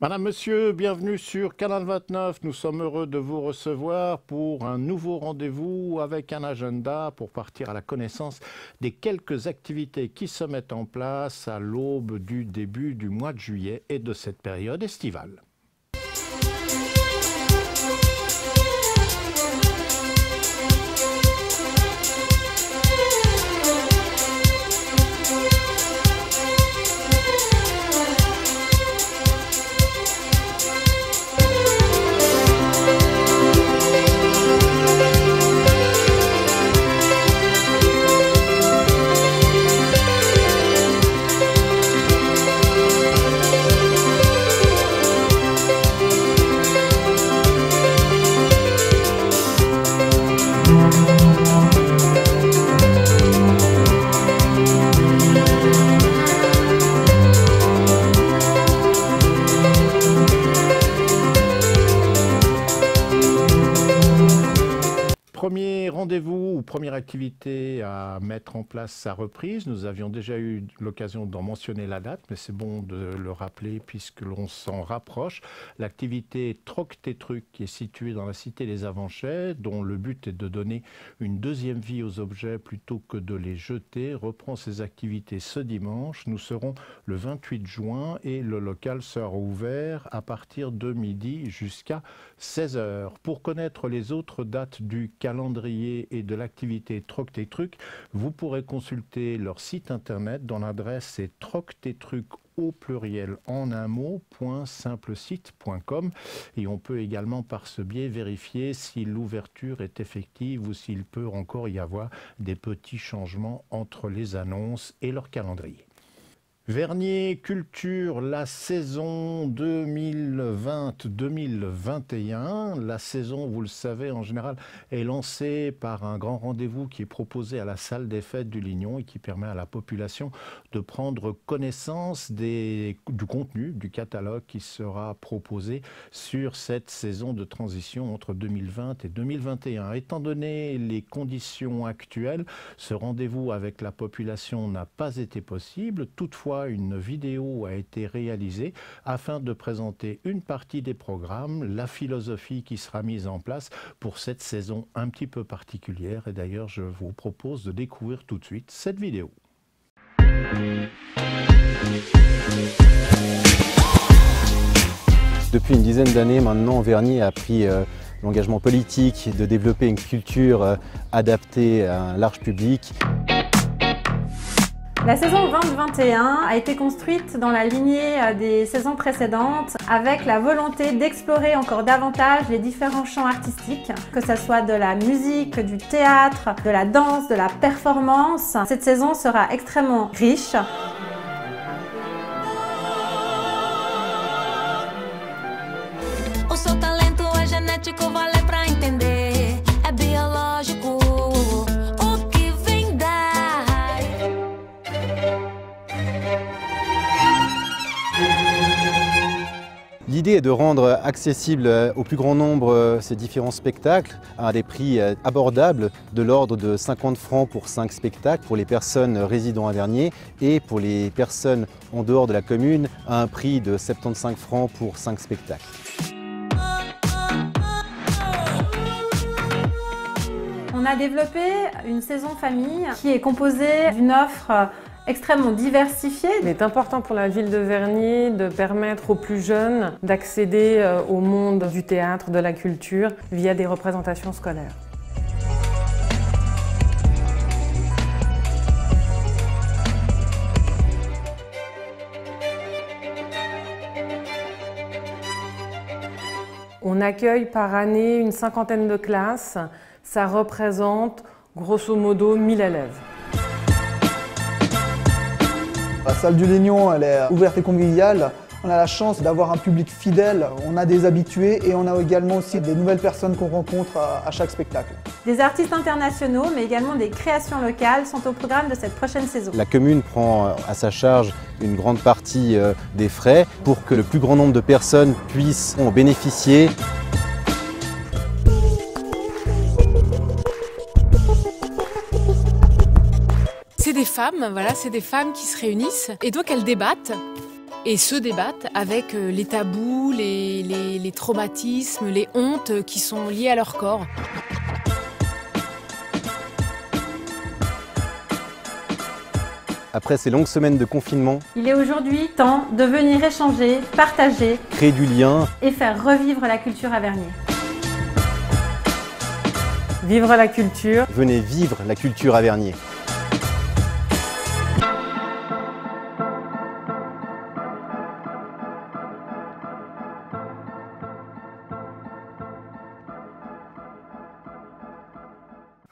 Madame, Monsieur, bienvenue sur Canal 29. Nous sommes heureux de vous recevoir pour un nouveau rendez-vous avec un agenda pour partir à la connaissance des quelques activités qui se mettent en place à l'aube du début du mois de juillet et de cette période estivale. Premier rendez-vous ou première activité à mettre en place sa reprise. Nous avions déjà eu l'occasion d'en mentionner la date, mais c'est bon de le rappeler puisque l'on s'en rapproche. L'activité Troc tes trucs qui est située dans la cité des Avanchets, dont le but est de donner une deuxième vie aux objets plutôt que de les jeter, reprend ses activités ce dimanche. Nous serons le 28 juin et le local sera ouvert à partir de midi jusqu'à 16 h. Pour connaître les autres dates du calendrier et de l'activité Troc tes trucs, vous pourrez consulter leur site internet dont l'adresse est troctetrucs au pluriel en un mot, .simplesite.com, et on peut également par ce biais vérifier si l'ouverture est effective ou s'il peut encore y avoir des petits changements entre les annonces et leur calendrier. Vernier Culture, la saison 2020-2021. La saison, vous le savez, en général, est lancée par un grand rendez-vous qui est proposé à la salle des fêtes du Lignon et qui permet à la population de prendre connaissance du contenu du catalogue qui sera proposé sur cette saison de transition entre 2020 et 2021. Étant donné les conditions actuelles, ce rendez-vous avec la population n'a pas été possible. Toutefois, une vidéo a été réalisée afin de présenter une partie des programmes, la philosophie qui sera mise en place pour cette saison un petit peu particulière. Et d'ailleurs, je vous propose de découvrir tout de suite cette vidéo. Depuis une dizaine d'années maintenant, Vernier a pris l'engagement politique de développer une culture adaptée à un large public. La saison 2021 a été construite dans la lignée des saisons précédentes avec la volonté d'explorer encore davantage les différents champs artistiques, que ce soit de la musique, du théâtre, de la danse, de la performance. Cette saison sera extrêmement riche. O seu talento é genético, vale pra entender. É biológico. L'idée est de rendre accessible au plus grand nombre ces différents spectacles à des prix abordables de l'ordre de 50 francs pour 5 spectacles pour les personnes résidant à Vernier et pour les personnes en dehors de la commune à un prix de 75 francs pour 5 spectacles. On a développé une saison famille qui est composée d'une offre extrêmement diversifiée. Il est important pour la ville de Vernier de permettre aux plus jeunes d'accéder au monde du théâtre, de la culture, via des représentations scolaires. On accueille par année une cinquantaine de classes. Ça représente grosso modo 1000 élèves. La salle du Lignon, elle est ouverte et conviviale. On a la chance d'avoir un public fidèle, on a des habitués et on a également aussi des nouvelles personnes qu'on rencontre à chaque spectacle. Des artistes internationaux, mais également des créations locales sont au programme de cette prochaine saison. La commune prend à sa charge une grande partie des frais pour que le plus grand nombre de personnes puissent en bénéficier. C'est des femmes, voilà, c'est des femmes qui se réunissent et donc elles débattent. et se débattent avec les tabous, les traumatismes, les hontes qui sont liées à leur corps. Après ces longues semaines de confinement, Il est aujourd'hui temps de venir échanger, partager créer du lien, et faire revivre la culture à Vernier. Vivre la culture. venez vivre la culture à Vernier.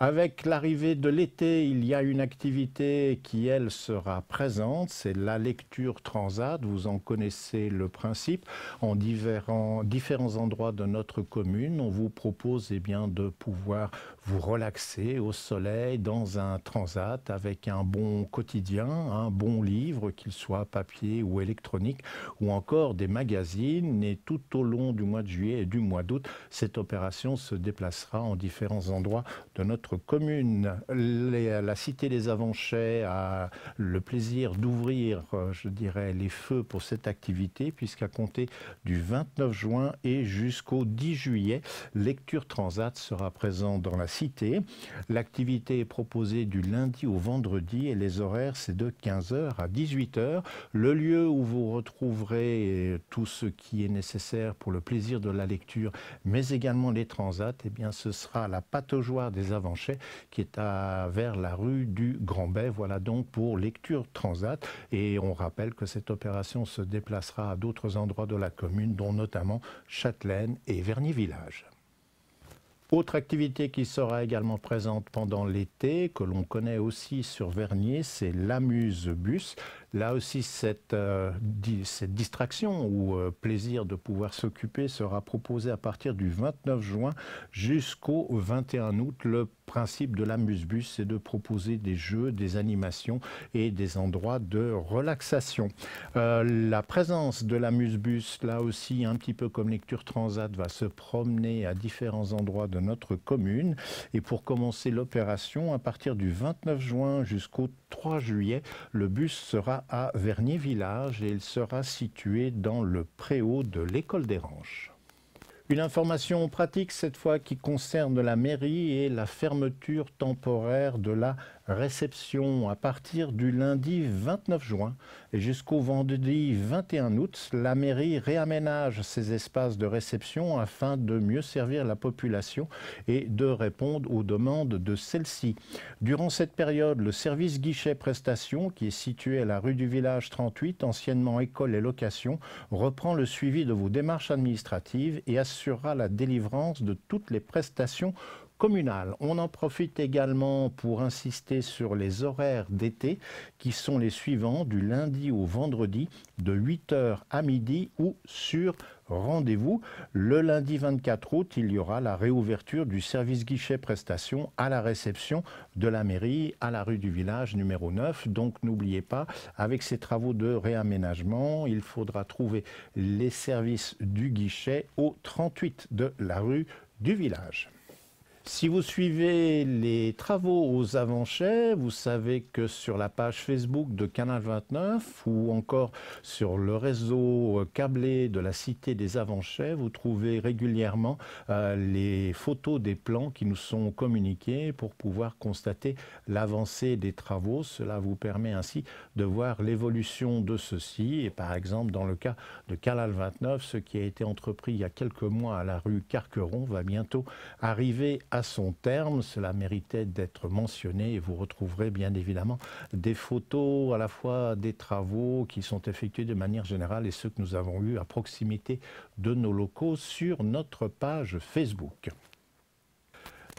Avec l'arrivée de l'été, il y a une activité qui, elle, sera présente, c'est la lecture transat. Vous en connaissez le principe. En différents endroits de notre commune, on vous propose de pouvoir vous relaxer au soleil dans un transat avec un bon quotidien, un bon livre, qu'il soit papier ou électronique, ou encore des magazines. Et tout au long du mois de juillet et du mois d'août, cette opération se déplacera en différents endroits de notre commune. La Cité des Avanchais a le plaisir d'ouvrir, je dirais, les feux pour cette activité, puisqu'à compter du 29 juin et jusqu'au 10 juillet, Lecture Transat sera présent dans la cité. L'activité est proposée du lundi au vendredi et les horaires, c'est de 15h à 18h. Le lieu où vous retrouverez tout ce qui est nécessaire pour le plaisir de la lecture, mais également les transats, ce sera la Pataugeoire des Avanchais, qui est vers la rue du Grand-Bay. Voilà donc pour Lecture Transat. Et on rappelle que cette opération se déplacera à d'autres endroits de la commune, dont notamment Châtelaine et Vernier-Village. Autre activité qui sera également présente pendant l'été, que l'on connaît aussi sur Vernier, c'est l'Amuse-Bus. Là aussi, cette distraction ou plaisir de pouvoir s'occuper sera proposé à partir du 29 juin jusqu'au 21 août. Le principe de l'Amuse-Bus, c'est de proposer des jeux, des animations et des endroits de relaxation. La présence de l'Amuse-Bus, là aussi, un petit peu comme Lecture Transat, va se promener à différents endroits de notre commune. Et pour commencer l'opération, à partir du 29 juin jusqu'au 3 juillet, le bus sera à Vernier-Village et il sera situé dans le préau de l'école des Ranches. Une information pratique cette fois qui concerne la mairie et la fermeture temporaire de la réception à partir du lundi 29 juin et jusqu'au vendredi 21 août. La mairie réaménage ses espaces de réception afin de mieux servir la population et de répondre aux demandes de celle-ci. Durant cette période, le service guichet prestations, qui est situé à la rue du Village 38, anciennement école et location, reprend le suivi de vos démarches administratives et assurera la délivrance de toutes les prestations communales. On en profite également pour insister sur les horaires d'été qui sont les suivants: du lundi au vendredi de 8h à midi ou sur rendez-vous. Le lundi 24 août, il y aura la réouverture du service guichet prestations à la réception de la mairie à la rue du Village numéro 9. Donc n'oubliez pas, avec ces travaux de réaménagement, il faudra trouver les services du guichet au 38 de la rue du Village. Si vous suivez les travaux aux Avanchais, vous savez que sur la page Facebook de Canal 29 ou encore sur le réseau câblé de la Cité des Avanchais, vous trouvez régulièrement les photos des plans qui nous sont communiqués pour pouvoir constater l'avancée des travaux. Cela vous permet ainsi de voir l'évolution de ceux-ci. Et par exemple, dans le cas de Canal 29, ce qui a été entrepris il y a quelques mois à la rue Carqueron va bientôt arriver à son terme. Cela méritait d'être mentionné et vous retrouverez bien évidemment des photos à la fois des travaux qui sont effectués de manière générale et ceux que nous avons eus à proximité de nos locaux sur notre page Facebook.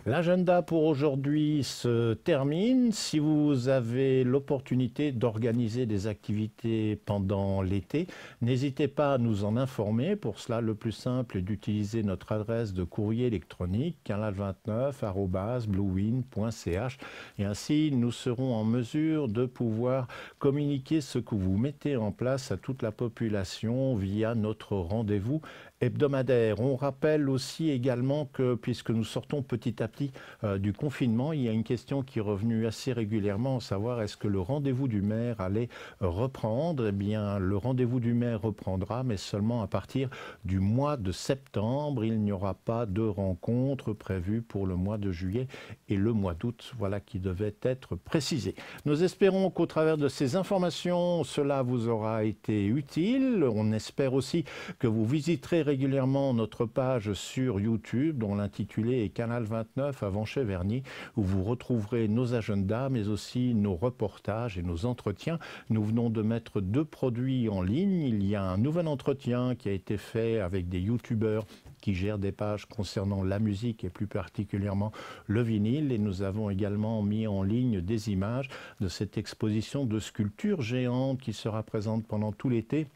L'agenda pour aujourd'hui se termine. Si vous avez l'opportunité d'organiser des activités pendant l'été, n'hésitez pas à nous en informer. Pour cela, le plus simple est d'utiliser notre adresse de courrier électronique canal29@bluewin.ch et ainsi nous serons en mesure de pouvoir communiquer ce que vous mettez en place à toute la population via notre rendez-vous hebdomadaire. On rappelle aussi également que puisque nous sortons petit à petit sortie du confinement, il y a une question qui est revenue assez régulièrement, à savoir est-ce que le rendez-vous du maire allait reprendre? Eh bien, le rendez-vous du maire reprendra, mais seulement à partir du mois de septembre. Il n'y aura pas de rencontres prévues pour le mois de juillet et le mois d'août. Voilà qui devait être précisé. Nous espérons qu'au travers de ces informations, cela vous aura été utile. On espère aussi que vous visiterez régulièrement notre page sur YouTube, dont l'intitulé est Canal 29 à Vanché-Verny, où vous retrouverez nos agendas, mais aussi nos reportages et nos entretiens. Nous venons de mettre 2 produits en ligne. Il y a un nouvel entretien qui a été fait avec des youtubeurs qui gèrent des pages concernant la musique et plus particulièrement le vinyle. Et nous avons également mis en ligne des images de cette exposition de sculptures géantes qui sera présente pendant tout l'été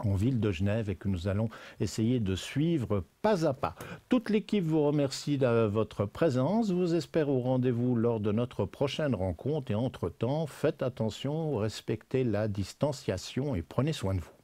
en ville de Genève et que nous allons essayer de suivre pas à pas. Toute l'équipe vous remercie de votre présence, vous espère au rendez-vous lors de notre prochaine rencontre et entre-temps, faites attention, respectez la distanciation et prenez soin de vous.